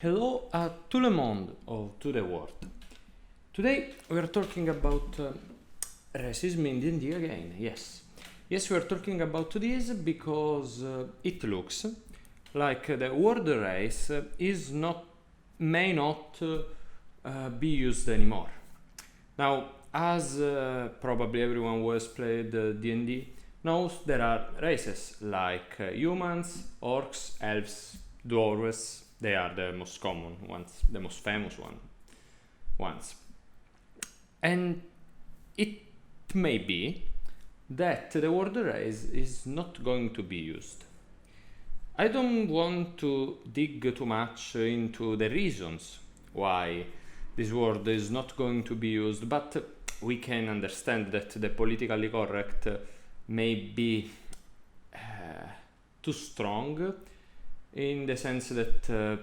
Hello to le monde or to the world. Today we are talking about racism in D&D again. Yes, we are talking about this because it looks like the word race is not may not be used anymore. Now, as probably everyone who has played D&D knows, there are races like humans, orcs, elves, dwarves. They are the most common ones, the most famous ones. And it may be that the word race is not going to be used. I don't want to dig too much into the reasons why this word is not going to be used, but we can understand that the politically correct may be too strong in the sense that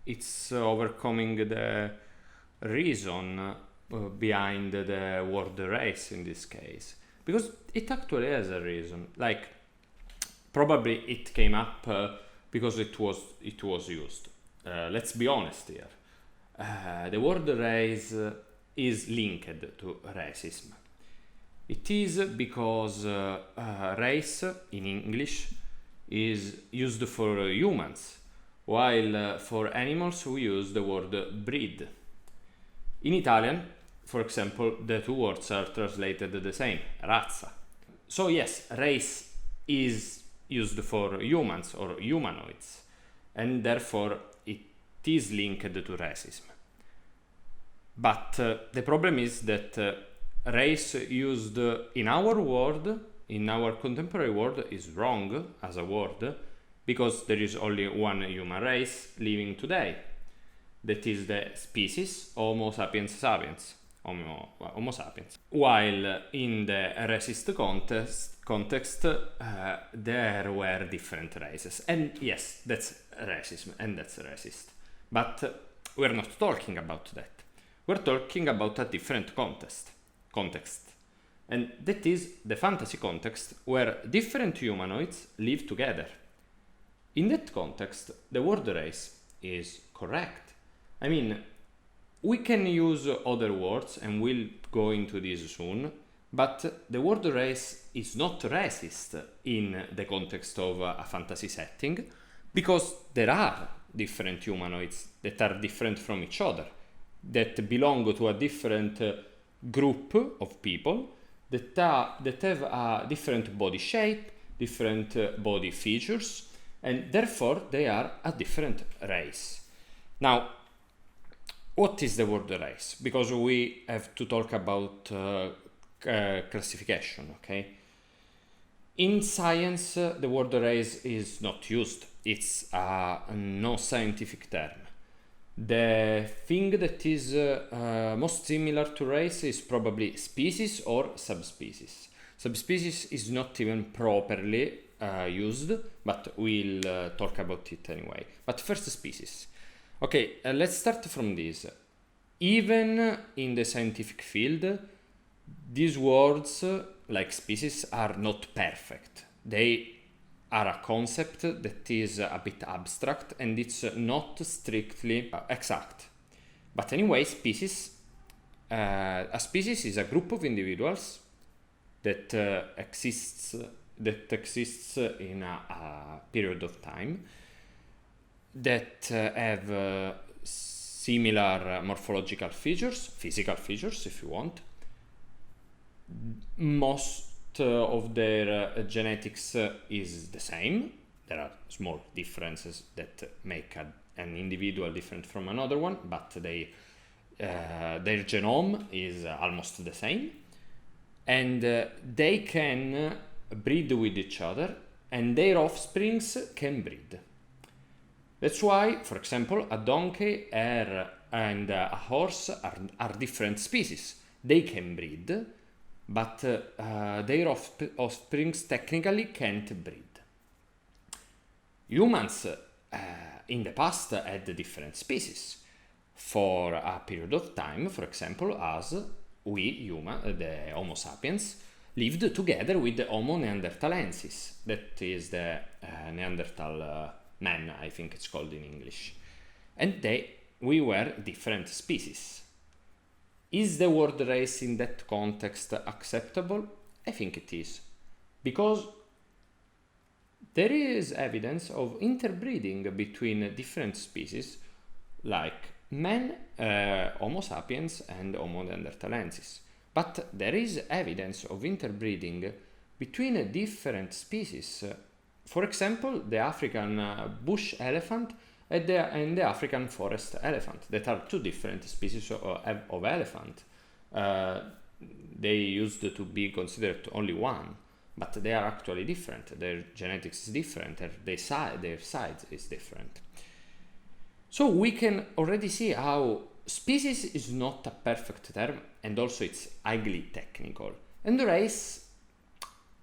it's overcoming the reason behind the word race in this case, because it actually has a reason. Like, probably it came up because it was used. Let's be honest here. The word race is linked to racism. It is because race in English is used for humans, while for animals we use the word breed. In Italian, for example, the two words are translated the same, razza. So yes, race is used for humans or humanoids, and therefore it is linked to racism. But the problem is that race used in our world, in our contemporary world, is wrong as a word, because there is only one human race living today. That is the species Homo sapiens sapiens, Homo sapiens. While in the racist context, there were different races. And yes, that's racism and that's racist. But we're not talking about that. We're talking about a different context. And that is the fantasy context where different humanoids live together. In that context, the word race is correct. I mean, we can use other words, and we'll go into this soon, but the word race is not racist in the context of a fantasy setting, because there are different humanoids that are different from each other, that belong to a different group of people, that have a different body shape, different body features, and therefore they are a different race. Now, what is the word race? Because we have to talk about classification, okay? In science, the word race is not used. It's a no scientific term. The thing that is most similar to race is probably species or subspecies. Subspecies is not even properly used, but we'll talk about it anyway. But first, species. Okay, let's start from this. Even in the scientific field, these words, like species, are not perfect. They are a concept that is a bit abstract and it's not strictly exact. But anyway, a species is a group of individuals that exists in a period of time, that have similar morphological features, physical features if you want. Most of their genetics is the same. There are small differences that make an individual different from another one, but their genome is almost the same, and they can breed with each other, and their offsprings can breed. That's why, for example, a donkey and a horse are different species. They can breed, but their offsprings technically can't breed. Humans in the past had different species for a period of time, for example, as we, the Homo sapiens, lived together with the Homo neanderthalensis, that is the Neanderthal man, I think it's called in English. and we were different species. Is the word race in that context acceptable? I think it is, because there is evidence of interbreeding between different species like men, Homo sapiens and Homo neanderthalensis. But there is evidence of interbreeding between different species. For example, the African bush elephant and the African forest elephant, that are two different species of elephant. They used to be considered only one, but they are actually different. Their genetics is different, their size is different. So we can already see how species is not a perfect term, and also it's highly technical. And race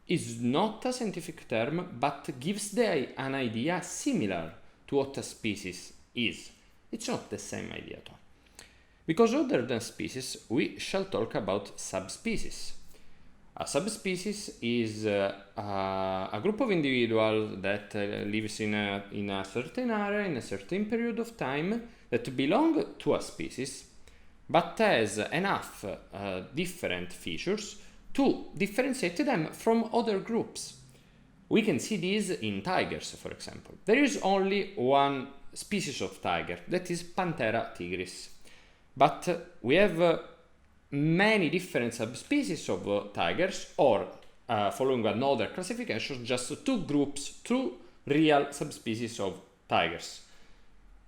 is not a scientific term, but gives an idea similar to what a species is. It's not the same idea though. Because other than species, we shall talk about subspecies. A subspecies is a group of individuals that lives in a certain area, in a certain period of time, that belong to a species, but has enough different features to differentiate them from other groups. We can see this in tigers, for example. There is only one species of tiger, that is Panthera tigris. But we have many different subspecies of tigers, or following another classification, just two real subspecies of tigers.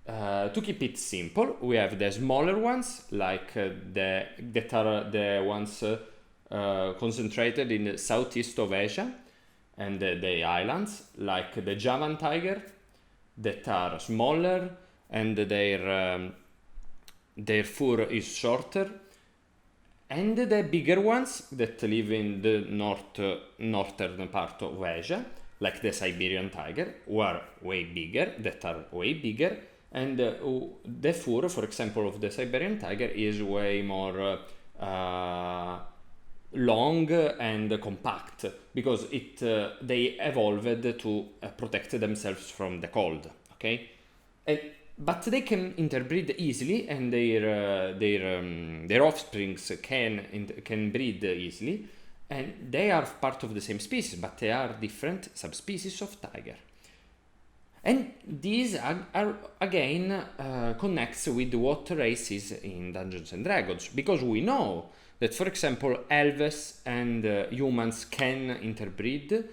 To keep it simple, we have the smaller ones, like that are the ones concentrated in the southeast of Asia and the islands, like the Javan tiger, that are smaller and their fur is shorter, and the bigger ones that live in the northern part of Asia, like the Siberian tiger, who are way bigger, and the fur, for example, of the Siberian tiger is way more long and compact, because they evolved to protect themselves from the cold. Okay, but they can interbreed easily, and their offsprings can breed easily, and they are part of the same species, but they are different subspecies of tiger. And these are again connects with what race is in Dungeons and Dragons, because we know that, for example, elves and humans can interbreed,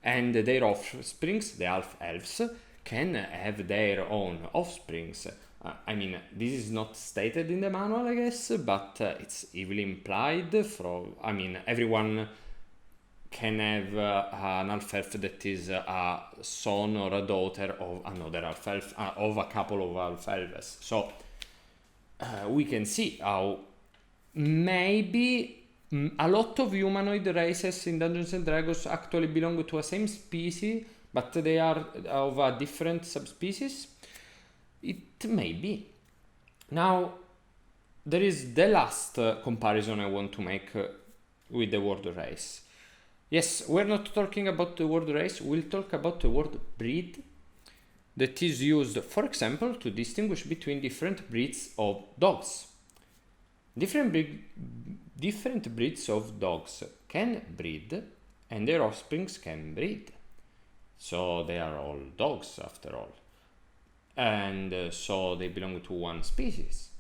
and their offsprings, the half elves, can have their own offsprings. I mean, this is not stated in the manual, I guess, but it's heavily implied. Everyone can have an half elf that is a son or a daughter of another half elf, of a couple of half elves. So we can see how maybe a lot of humanoid races in Dungeons and Dragons actually belong to a same species, but they are of a different subspecies. It may be. Now, there is the last comparison I want to make with the word race. Yes, we're not talking about the word race, we'll talk about the word breed, that is used, for example, to distinguish between different breeds of dogs. Different breeds of dogs can breed, and their offsprings can breed. So they are all dogs after all. And so they belong to one species.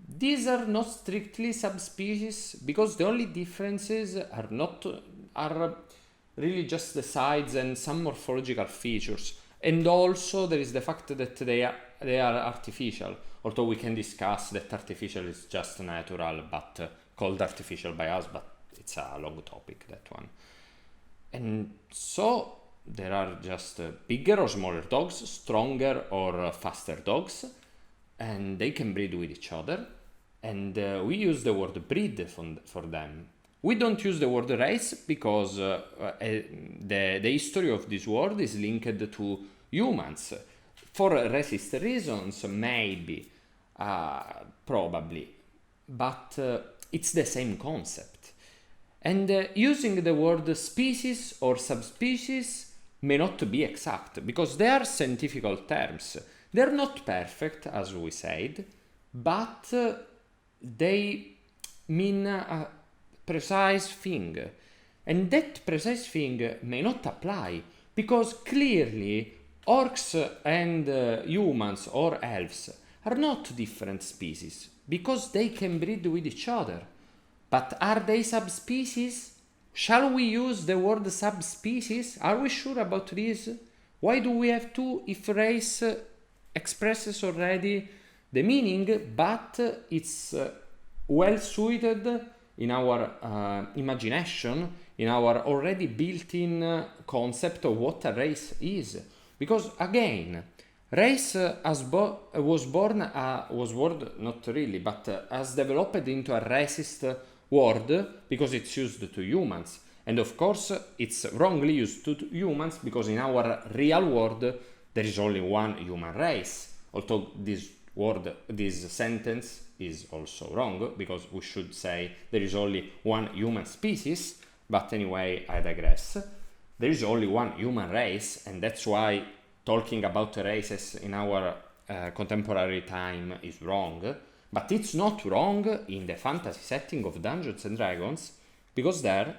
These are not strictly subspecies, because the only differences are really just the size and some morphological features. And also there is the fact that they are artificial, although we can discuss that artificial is just natural, but called artificial by us, but it's a long topic, that one. And so there are just bigger or smaller dogs, stronger or faster dogs, and they can breed with each other. And we use the word breed for them. We don't use the word race because the history of this word is linked to humans. For racist reasons, maybe, probably, but it's the same concept. And using the word species or subspecies may not be exact, because they are scientific terms. They're not perfect, as we said, but they mean a precise thing. And that precise thing may not apply, because clearly orcs and humans or elves are not different species, because they can breed with each other. But are they subspecies? Shall we use the word subspecies? Are we sure about this? Why do we have to if race expresses already the meaning, but it's well suited in our imagination, in our already built-in concept of what a race is? Because again, race was born not really, but has developed into a racist word because it's used to humans. And of course, it's wrongly used to humans because in our real world, there is only one human race. Although this sentence is also wrong, because we should say there is only one human species. But anyway, I digress. There is only one human race, and that's why talking about races in our contemporary time is wrong. But it's not wrong in the fantasy setting of Dungeons and Dragons, because there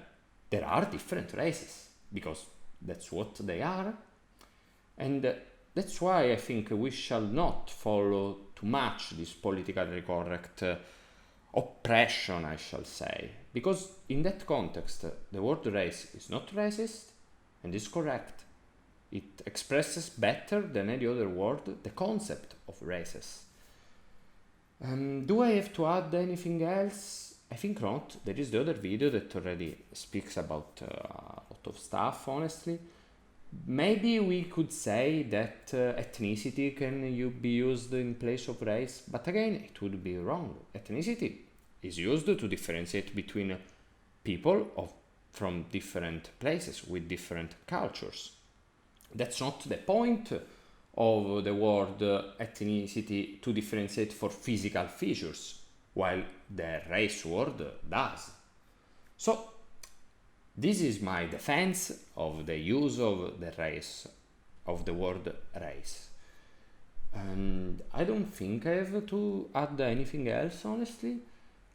are different races, because that's what they are. And that's why I think we shall not follow too much this politically correct oppression, I shall say, because in that context, the word race is not racist and is correct. It expresses better than any other word the concept of races. Do I have to add anything else? I think not. There is the other video that already speaks about a lot of stuff, honestly. Maybe we could say that ethnicity can be used in place of race, but again, it would be wrong. Ethnicity is used to differentiate between people from different places with different cultures. That's not the point of the word ethnicity, to differentiate for physical features, while the race word does. So, this is my defense of the use of the race, of the word race. And I don't think I have to add anything else, honestly.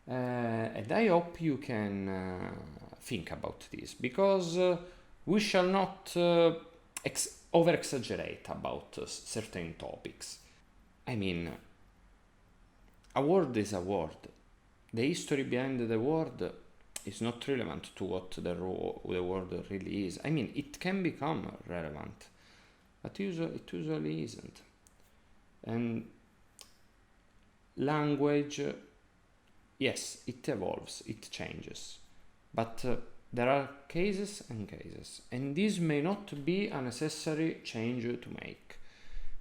And I hope you can think about this, because we shall not over-exaggerate about certain topics. I mean, a word is a word. The history behind the word is not relevant to what the word really is. I mean, it can become relevant, but it usually isn't. And language, yes, it evolves, it changes, but there are cases and cases, and this may not be a necessary change to make.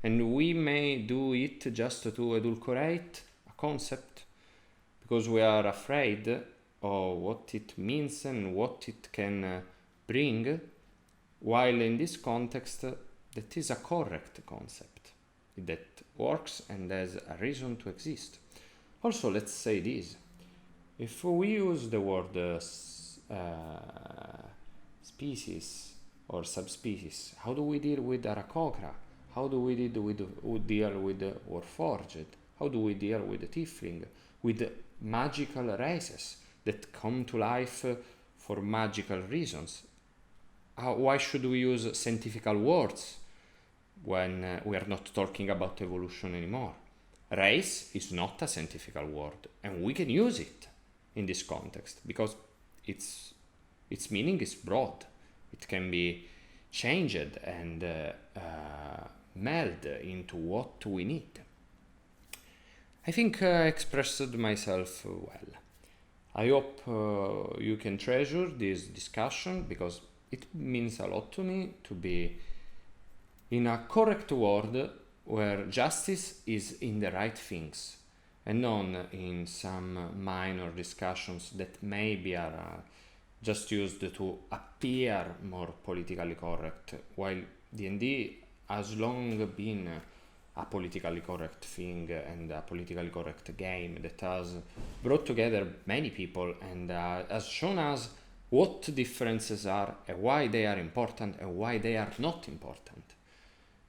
And we may do it just to edulcorate a concept, because we are afraid of what it means and what it can bring, while in this context, that is a correct concept that works and has a reason to exist. Also, let's say this. If we use the word species or subspecies, how do we deal with Aarakocra? How do we deal with Warforged? How do we deal with Tiefling? With magical races that come to life for magical reasons? Why should we use scientific words when we are not talking about evolution anymore? Race is not a scientific word, and we can use it in this context because its meaning is broad. It can be changed and meld into what we need. I think I expressed myself well. I hope you can treasure this discussion, because it means a lot to me to be in a correct world where justice is in the right things and not in some minor discussions that maybe are just used to appear more politically correct, while D&D has long been a politically correct thing and a politically correct game that has brought together many people and has shown us what differences are and why they are important and why they are not important.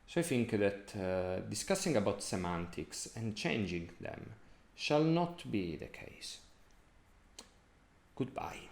So I think that discussing about semantics and changing them shall not be the case. Goodbye.